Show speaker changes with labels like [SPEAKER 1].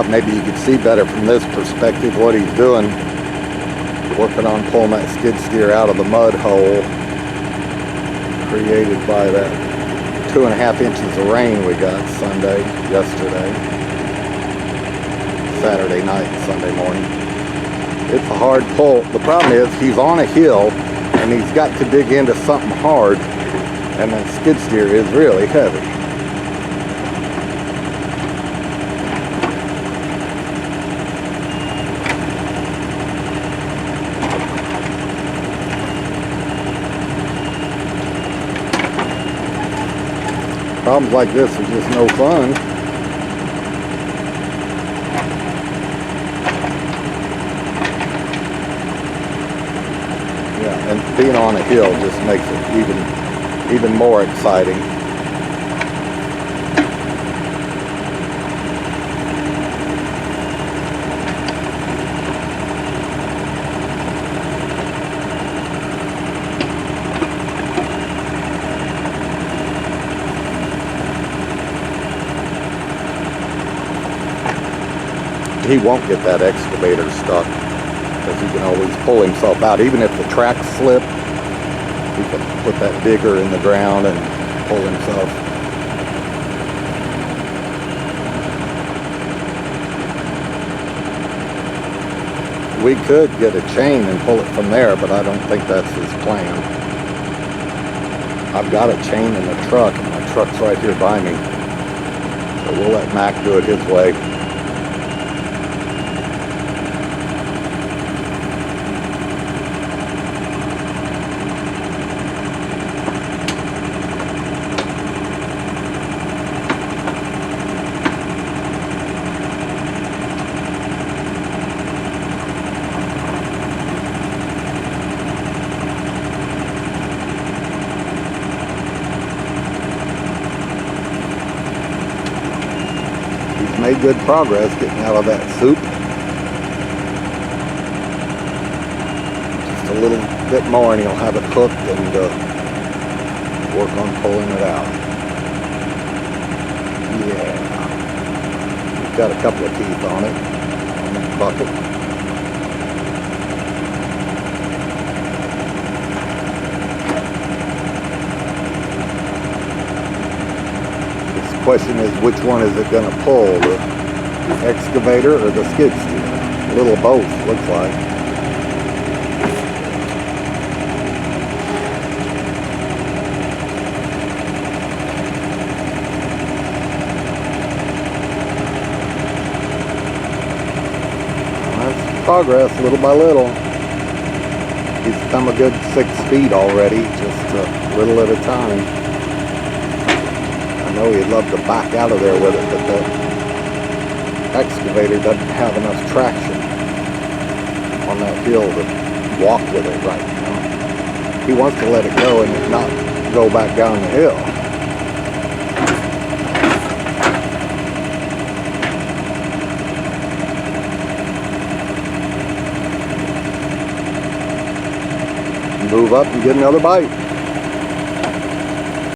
[SPEAKER 1] Maybe you could see better from this perspective what he's doing. Working on pulling that skid steer out of the mud hole created by that 2.5 inches of rain we got yesterday, Saturday night, Sunday morning. It's a hard pull. The problem is he's on a hill and he's got to dig into something hard, and that skid steer is really heavy. Problems like this are just no fun. Yeah, and being on a hill just makes it even more exciting. He won't get that excavator stuck because he can always pull himself out. Even if the tracks slip, he can put that digger in the ground and pull himself. We could get a chain and pull it from there, but I don't think that's his plan. I've got a chain in the truck, and my truck's right here by me. So we'll let Mac do it his way. Made good progress getting out of that soup. Just a little bit more and he'll have it hooked and work on pulling it out. Yeah. We've got a couple of teeth on it, on that bucket. The question is, which one is it going to pull, the excavator or the skid steer? A little both, looks like. That's progress, little by little. He's come a good 6 feet already, just a little at a time. I know he'd love to back out of there with it, but the excavator doesn't have enough traction on that hill to walk with it right now. He wants to let it go and not go back down the hill. Move up and get another bite.